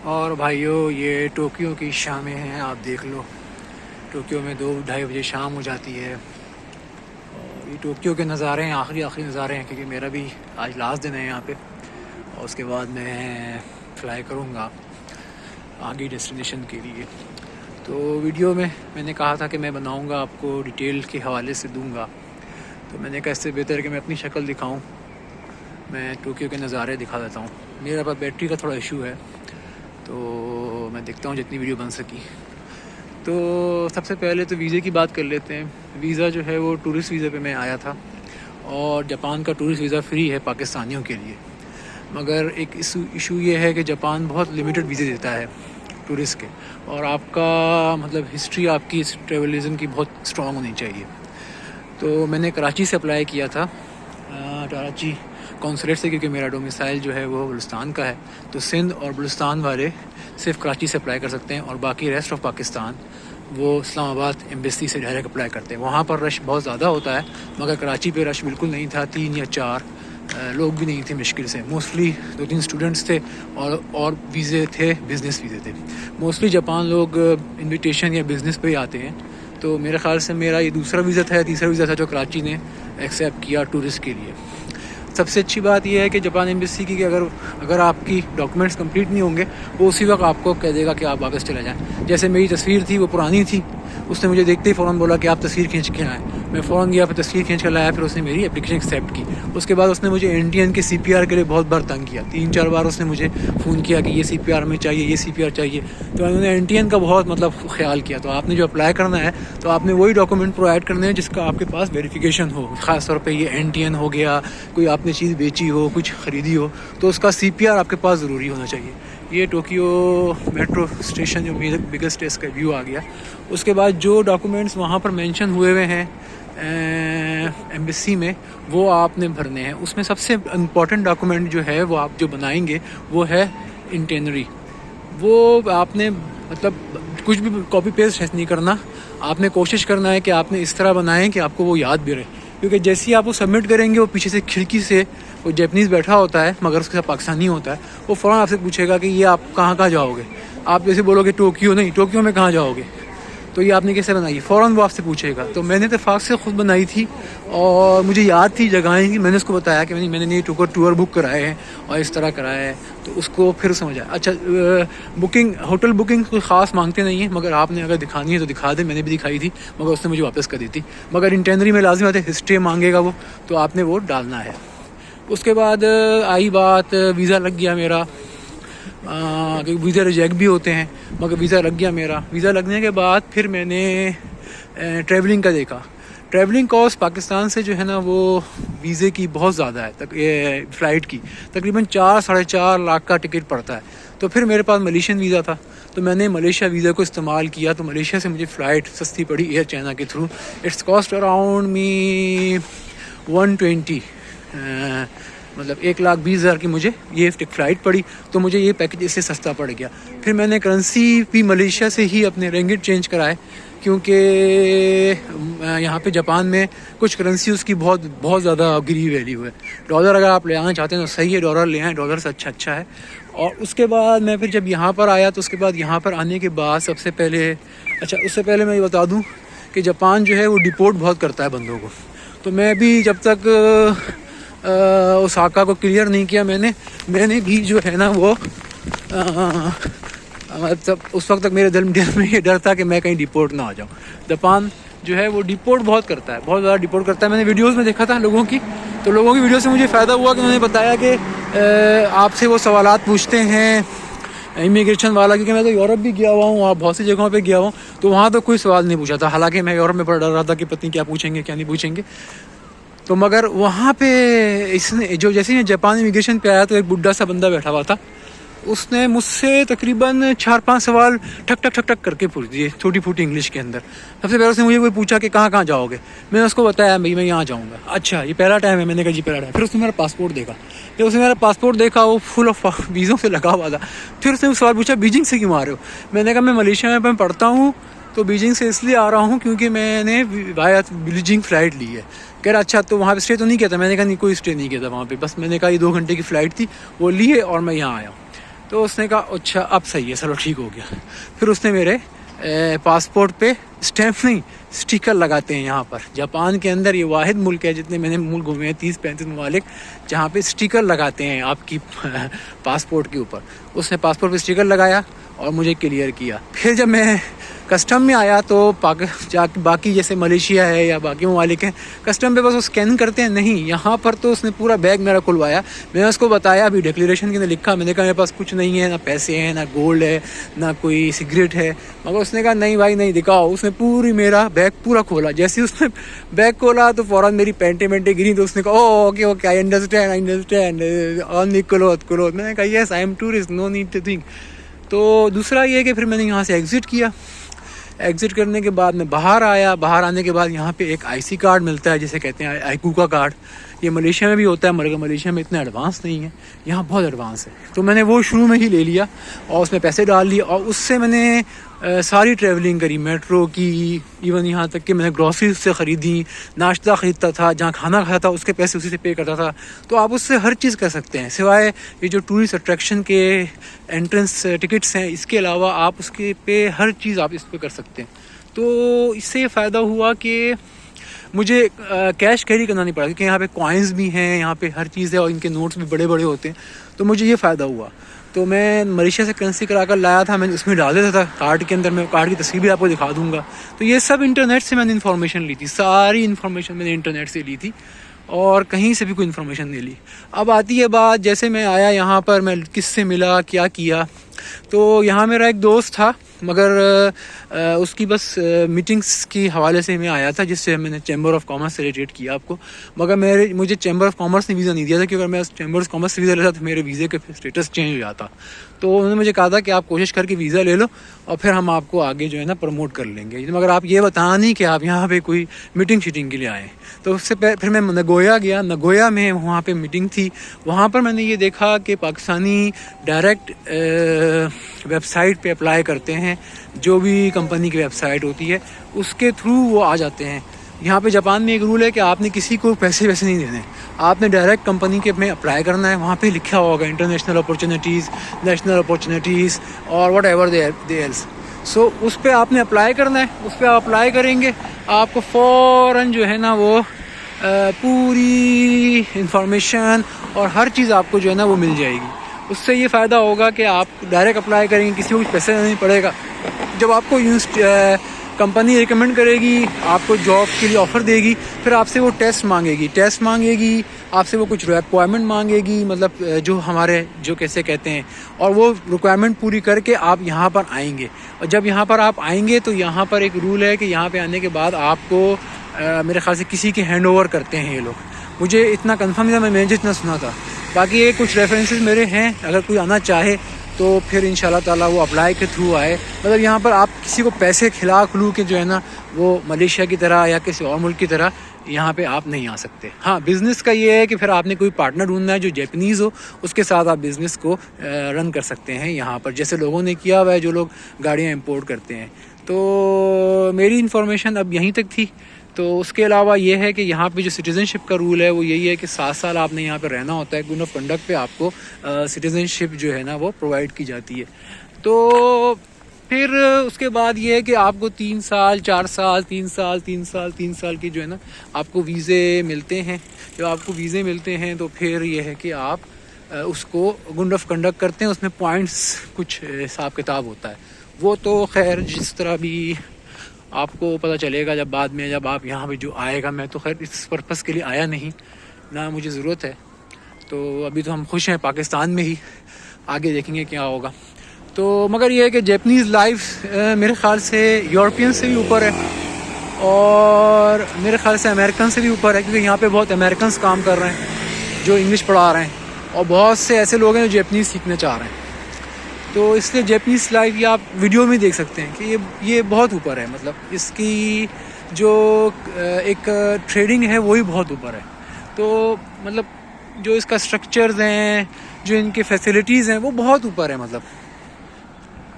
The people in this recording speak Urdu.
اور بھائیوں یہ ٹوکیو کی شامیں ہیں، آپ دیکھ لو ٹوکیو میں 2-2:30 بجے شام ہو جاتی ہے. اور یہ ٹوکیو کے نظارے ہیں، آخری نظارے ہیں، کیونکہ میرا بھی آج لاسٹ دن ہے یہاں پہ، اور اس کے بعد میں فلائی کروں گا آگے ڈیسٹینیشن کے لیے. تو ویڈیو میں نے کہا تھا کہ میں بناؤں گا، آپ کو ڈیٹیل کے حوالے سے دوں گا، تو میں نے کہا اس سے بہتر کہ میں اپنی شکل دکھاؤں، میں ٹوکیو کے نظارے دکھا دیتا ہوں. میرے پاس بیٹری کا تھوڑا ایشو ہے، تو میں دیکھتا ہوں جتنی ویڈیو بن سکی. تو سب سے پہلے تو ویزے کی بات کر لیتے ہیں. ویزا جو ہے وہ ٹورسٹ ویزے پہ میں آیا تھا، اور جاپان کا ٹورسٹ ویزا فری ہے پاکستانیوں کے لیے، مگر ایک ایشو یہ ہے کہ جاپان بہت لمیٹڈ ویزے دیتا ہے ٹورسٹ کے، اور آپ کا مطلب ہسٹری آپ کی ٹریولزم کی بہت اسٹرانگ ہونی چاہیے. تو میں نے کراچی سے اپلائی کیا تھا، کراچی کونسلیٹ سے، کیونکہ میرا ڈومیسائل جو ہے وہ بلوچستان کا ہے. تو سندھ اور بلوچستان والے صرف کراچی سے اپلائی کر سکتے ہیں، اور باقی ریسٹ آف پاکستان وہ اسلام آباد ایمبیسی سے ڈائریکٹ اپلائی کرتے ہیں. وہاں پر رش بہت زیادہ ہوتا ہے، مگر کراچی پہ رش بالکل نہیں تھا. 3 یا 4 لوگ بھی نہیں تھے مشکل سے، موسٹلی 2-3 اسٹوڈنٹس تھے، اور ویزے تھے بزنس ویزے تھے. موسٹلی جاپان لوگ انویٹیشن یا بزنس پہ ہی آتے ہیں. تو میرے خیال سے میرا یہ دوسرا ویزا تھا یا تیسرا ویزا تھا جو کراچی نے ایکسیپٹ کیا ٹورسٹ کے لیے. سب سے اچھی بات یہ ہے کہ جاپان ایمبیسی کی کہ اگر آپ کی ڈاکومنٹس کمپلیٹ نہیں ہوں گے، وہ اسی وقت آپ کو کہہ دے گا کہ آپ واپس چلے جائیں. جیسے میری تصویر تھی وہ پرانی تھی، اس نے مجھے دیکھتے ہی فوراً بولا کہ آپ تصویر کھینچ کے آئیں. میں فوراً گیا، پھر تصویر کھینچ کر لایا، پھر اس نے میری اپلیکیشن ایکسیپٹ کی. اس کے بعد اس نے مجھے NTN کے CPR کے لیے بہت بار تنگ کیا. 3-4 بار اس نے مجھے فون کیا کہ یہ CPR میں چاہیے، یہ CPR چاہیے. تو انہوں نے NTN کا بہت خیال کیا. تو آپ نے جو اپلائی کرنا ہے تو آپ نے وہی ڈاکومنٹ پرووائڈ کرنے ہیں جس کا آپ کے پاس ویریفیکیشن ہو. خاص طور پہ یہ NTN ہو گیا، کوئی آپ نے چیز بیچی ہو، کچھ خریدی ہو، تو اس کا CPR آپ کے پاس ضروری ہونا چاہیے. یہ ٹوکیو میٹرو اسٹیشن جو بگسٹ ہے، اس کا ویو آ گیا. اس کے بعد جو ڈاکومنٹس وہاں پر مینشن ہوئے ہیں ایمبیسی میں، وہ آپ نے بھرنے ہیں. اس میں سب سے امپورٹنٹ ڈاکومنٹ جو ہے وہ آپ جو بنائیں گے وہ ہے انٹینری. وہ آپ نے مطلب کچھ بھی کاپی پیسٹ نہیں کرنا، آپ نے کوشش کرنا ہے کہ آپ نے اس طرح بنائیں کہ آپ کو وہ یاد بھی رہے. کیونکہ جیسے ہی آپ وہ سبمٹ کریں گے، وہ پیچھے سے کھڑکی سے وہ جیپنیز بیٹھا ہوتا ہے مگر اس کے ساتھ پاکستانی ہوتا ہے، وہ فوراً آپ سے پوچھے گا کہ یہ آپ کہاں جاؤ گے. آپ جیسے بولو گے ٹوکیو، نہیں ٹوکیو میں کہاں جاؤ گے، تو یہ آپ نے کیسے بنائی، فوراً وہ آپ سے پوچھے گا. تو میں نے اتفاق سے خود بنائی تھی، اور مجھے یاد تھی جگہیں کی. میں نے اس کو بتایا کہ میں نے یہ ٹور بک کرائے ہیں اور اس طرح کرایا ہے، تو اس کو پھر سمجھا. اچھا ہوٹل بکنگ کوئی خاص مانگتے نہیں ہیں، مگر آپ نے اگر دکھانی ہے تو دکھا دیں. میں نے بھی دکھائی تھی مگر اس نے مجھے واپس کر دی تھی. مگر انٹینری میں لازم آتے ہسٹری مانگے گا وہ، تو آپ نے وہ ڈالنا ہے. اس کے بعد آئی بات ویزا لگ گیا میرا. ویزا ریجیکٹ بھی ہوتے ہیں، مگر ویزا لگ گیا میرا. ویزا لگنے کے بعد پھر میں نے ٹریولنگ کا دیکھا. ٹریولنگ کاسٹ پاکستان سے جو ہے نا وہ ویزے کی بہت زیادہ ہے، فلائٹ کی تقریباً 4-4.5 لاکھ کا ٹکٹ پڑتا ہے. تو پھر میرے پاس ملیشین ویزا تھا، تو میں نے ملیشیا ویزا کو استعمال کیا. تو ملیشیا سے مجھے فلائٹ سستی پڑی ایئر چائنا کے through. It's cost around me 120، مطلب 1,20,000 کی مجھے یہ فلائٹ پڑی. تو مجھے یہ پیکج اس سے سستا پڑ گیا. پھر میں نے کرنسی بھی ملیشیا سے ہی اپنے رنگٹ چینج کرائے، کیونکہ یہاں پہ جاپان میں کچھ کرنسی اس کی بہت زیادہ گری ویلیو ہے. ڈالر اگر آپ لے آنا چاہتے ہیں تو صحیح ہے، ڈالر لے آئیں، ڈالر سے اچھا ہے. اور اس کے بعد میں پھر جب یہاں پر آیا، تو اس کے بعد یہاں پر آنے کے بعد سب سے پہلے اس سے پہلے میں یہ بتا دوں کہ جاپان جو ہے وہ ڈیپورٹ بہت کرتا ہے بندوں کو. تو میں بھی جب تک اوساکا کو کلیئر نہیں کیا، میں نے بھی جو ہے نا وہ مطلب اس وقت تک میرے دل میں یہ ڈر تھا کہ میں کہیں ڈیپورٹ نہ آ جاؤں. جاپان جو ہے وہ ڈیپورٹ بہت کرتا ہے، بہت زیادہ ڈیپورٹ کرتا ہے. میں نے ویڈیوز میں دیکھا تھا لوگوں کی، تو لوگوں کی ویڈیو سے مجھے فائدہ ہوا کہ انہوں نے بتایا کہ آپ سے وہ سوالات پوچھتے ہیں امیگریشن والا. کیونکہ میں تو یورپ بھی گیا ہوا ہوں، وہاں بہت سی جگہوں پہ گیا ہوں، تو وہاں تو کوئی سوال نہیں پوچھا تھا. حالانکہ میں یورپ میں بڑا ڈر رہا تھا کہ پتہ نہیں کیا پوچھیں گے کیا نہیں پوچھیں گے. تو مگر وہاں پہ اس نے جیسے ہی جاپان امیگریشن پہ آیا، تو ایک بڈھا سا بندہ بیٹھا ہوا تھا. اس نے مجھ سے تقریباً 4-5 سوال ٹھک ٹھک کر کے پوچھ دیے، چھوٹی پھوٹی انگلش کے اندر. سب سے پہلے اس نے مجھے پوچھا کہ کہاں جاؤ گے. میں نے اس کو بتایا بھائی میں یہاں جاؤں گا. اچھا یہ پہلا ٹائم ہے؟ میں نے کہا جی پہلا ٹائم. پھر اس نے میرا پاسپورٹ دیکھا. پھر اس نے میرا پاسپورٹ دیکھا، وہ فل آف ویزوں سے لگا ہوا تھا. پھر اس نے سوال پوچھا بیجنگ سے کیوں آ رہے ہو. میں نے کہا میں ملیشیا میں پڑھتا ہوں، تو بیجنگ سے اس لیے آ رہا ہوں کیونکہ میں نے بیجنگ فلائٹ لی ہے. کہہ رہا اچھا تو وہاں پہ اسٹے تو نہیں کیا تھا. میں نے کہا نہیں کوئی اسٹے نہیں کیا تھا وہاں پہ، بس میں نے کہا یہ 2 گھنٹے کی فلائٹ تھی وہ لی ہے اور میں یہاں آیا ہوں. تو اس نے کہا اچھا اب صحیح ہے، چلو ٹھیک ہو گیا. پھر اس نے میرے پاسپورٹ پہ اسٹیمپ نہیں اسٹیکر لگاتے ہیں. یہاں پر جاپان کے اندر یہ واحد ملک ہے جتنے میں نے ملک گھومے ہیں 30-35 ممالک جہاں پہ اسٹیکر لگاتے ہیں آپ کی پاسپورٹ کے اوپر. اس نے پاسپورٹ پہ اسٹیکر لگایا اور مجھے کلیئر کیا. پھر جب میں کسٹم میں آیا تو باقی جیسے ملیشیا ہے یا باقی ممالک ہیں کسٹم پہ بس وہ اسکین کرتے ہیں نہیں، یہاں پر تو اس نے پورا بیگ میرا کھلوایا. میں نے اس کو بتایا ابھی ڈیکلیریشن کے اندر لکھا، میں نے کہا میرے پاس کچھ نہیں ہے، نہ پیسے ہیں، نہ گولڈ ہے، نہ کوئی سگریٹ ہے. مگر اس نے کہا نہیں بھائی نہیں دکھاؤ. اس نے پوری میرا بیگ پورا کھولا. جیسے اس نے بیگ کھولا تو فوراً میری پینٹیں گری. تو اس نے کہا okay okay I understand only cloth. میں نے کہا yes I am tourist, no need to think. تو دوسرا یہ کہ پھر میں نے یہاں سے ایگزٹ کیا. ایگزٹ کرنے کے بعد میں باہر آیا. باہر آنے کے بعد یہاں پہ ایک IC کارڈ ملتا ہے جسے کہتے ہیں آئیکوکا کارڈ. یہ ملیشیا میں بھی ہوتا ہے مگر ملیشیا میں اتنا ایڈوانس نہیں ہے، یہاں بہت ایڈوانس ہے. تو میں نے وہ شروع میں ہی لے لیا اور اس میں پیسے ڈال لیے اور اس سے میں نے ساری ٹریولنگ کری، میٹرو کی، ایون یہاں تک کہ میں نے گروسریز سے خریدی، ناشتہ خریدتا تھا، جہاں کھانا کھاتا تھا اس کے پیسے اسی سے پے کرتا تھا. تو آپ اس سے ہر چیز کر سکتے ہیں سوائے یہ جو ٹورسٹ اٹریکشن کے انٹرنس ٹکٹس ہیں، اس کے علاوہ آپ اس کے پہ ہر چیز آپ اس پہ کر سکتے ہیں. تو اس سے یہ فائدہ ہوا کہ مجھے کیش کیری کرنا نہیں پڑا کیونکہ یہاں پہ کوائنز بھی ہیں، یہاں پہ ہر چیز ہے اور ان کے نوٹس بھی بڑے بڑے ہوتے ہیں. تو مجھے یہ فائدہ ہوا. تو میں ملیشیا سے کرنسی کرا کر لایا تھا، میں نے اس میں ڈال دیتا تھا کارڈ کے اندر. میں کارڈ کی تصویر بھی آپ کو دکھا دوں گا. تو یہ سب انٹرنیٹ سے میں نے انفارمیشن لی تھی، ساری انفارمیشن میں نے انٹرنیٹ سے لی تھی اور کہیں سے بھی کوئی انفارمیشن نہیں لی. اب آتی ہے بات جیسے میں آیا یہاں پر میں کس سے ملا کیا کیا. تو یہاں میرا ایک دوست تھا مگر اس کی بس میٹنگس کی حوالے سے میں آیا تھا جس سے میں نے چیمبر آف کامرس سے ریلیٹ کیا آپ کو. مگر مجھے چیمبر آف کامرس نے ویزا نہیں دیا تھا کیونکہ اگر میں چیمبر آف کامرس سے ویزا لیتا تو میرے ویزے کا اسٹیٹس چینج ہو جاتا. تو انہوں نے مجھے کہا تھا کہ آپ کوشش کر کے ویزا لے لو اور پھر ہم آپ کو آگے جو ہے نا پروموٹ کر لیں گے، مگر آپ یہ بتانا نہیں کہ آپ یہاں پہ کوئی میٹنگ شیٹنگ کے لیے آئیں. تو اس سے پھر میں نگویا گیا. نگویا میں وہاں پہ میٹنگ تھی. وہاں پر میں نے یہ دیکھا کہ پاکستانی ڈائریکٹ ویب سائٹ پہ اپلائی کرتے ہیں، جو بھی کمپنی کی ویب سائٹ ہوتی ہے اس کے تھرو وہ آ جاتے ہیں. یہاں پہ جاپان میں ایک رول ہے کہ آپ نے کسی کو پیسے ویسے نہیں دینے، آپ نے ڈائریکٹ کمپنی کے میں اپلائی کرنا ہے. وہاں پہ لکھا ہوگا انٹرنیشنل اپارچونیٹیز، نیشنل اپارچونیٹیز اور واٹ ایور دے ایلس. سو اس پہ آپ نے اپلائی کرنا ہے. اس پہ آپ اپلائی کریں گے آپ کو فوراً جو ہے نا وہ پوری انفارمیشن اور ہر چیز آپ کو جو ہے نا وہ مل جائے گی. اس سے یہ فائدہ ہوگا کہ آپ ڈائریکٹ اپلائی کریں گے، کسی کو کچھ پیسے نہیں پڑے گا. جب آپ کو کمپنی ریکمینڈ کرے گی، آپ کو جاب کے لیے آفر دے گی، پھر آپ سے وہ ٹیسٹ مانگے گی، آپ سے وہ کچھ ریکوائرمنٹ مانگے گی، مطلب جو ہمارے جو کیسے کہتے ہیں، اور وہ ریکوائرمنٹ پوری کر کے آپ یہاں پر آئیں گے. اور جب یہاں پر آپ آئیں گے تو یہاں پر ایک رول ہے کہ یہاں پہ آنے کے بعد آپ کو میرے خیال سے کسی کے ہینڈ اوور کرتے ہیں یہ لوگ. مجھے اتنا کنفرم نہیں تھا، میں جتنا سنا تھا. باقی یہ کچھ ریفرنسز میرے ہیں، اگر کوئی آنا چاہے تو پھر انشاءاللہ تعالیٰ وہ اپلائی کے تھرو آئے. مطلب یہاں پر آپ کسی کو پیسے کھلو کے جو ہے نا وہ ملیشیا کی طرح یا کسی اور ملک کی طرح یہاں پہ آپ نہیں آ سکتے. ہاں بزنس کا یہ ہے کہ پھر آپ نے کوئی پارٹنر ڈھونڈنا ہے جو جیپنیز ہو، اس کے ساتھ آپ بزنس کو رن کر سکتے ہیں یہاں پر، جیسے لوگوں نے کیا ہوا ہے جو لوگ گاڑیاں امپورٹ کرتے ہیں. تو میری انفارمیشن اب یہیں تک تھی. تو اس کے علاوہ یہ ہے کہ یہاں پہ جو سٹیزن شپ کا رول ہے وہ یہی ہے کہ 7 سال آپ نے یہاں پہ رہنا ہوتا ہے. گڈ آف کنڈکٹ پہ آپ کو سٹیزن شپ جو ہے نا وہ پرووائڈ کی جاتی ہے. تو پھر اس کے بعد یہ ہے کہ آپ کو 3 سال 4 سال 3 سال کی جو ہے نا آپ کو ویزے ملتے ہیں. جب آپ کو ویزے ملتے ہیں تو پھر یہ ہے کہ آپ اس کو گڈ آف کنڈکٹ کرتے ہیں. اس میں پوائنٹس کچھ حساب کتاب ہوتا ہے. وہ تو خیر جس طرح بھی آپ کو پتہ چلے گا جب بعد میں جب آپ یہاں پہ جو آئے گا. میں تو خیر اس پرپس کے لیے آیا نہیں، نہ مجھے ضرورت ہے. تو ابھی تو ہم خوش ہیں پاکستان میں ہی، آگے دیکھیں گے کیا ہوگا. تو مگر یہ ہے کہ جیپنیز لائف میرے خیال سے یورپین سے بھی اوپر ہے اور میرے خیال سے امریکن سے بھی اوپر ہے، کیونکہ یہاں پہ بہت امریکنس کام کر رہے ہیں جو انگلش پڑھا رہے ہیں، اور بہت سے ایسے لوگ ہیں جو جیپنیز سیکھنا چاہ رہے ہیں. تو اس لیے جیپنیز لائف یہ آپ ویڈیو میں دیکھ سکتے ہیں کہ یہ بہت اوپر ہے. مطلب اس کی جو ایک ٹریڈنگ ہے وہی بہت اوپر ہے. تو مطلب جو اس کا اسٹرکچرز ہیں، جو ان کے فیسلٹیز ہیں وہ بہت اوپر ہے. مطلب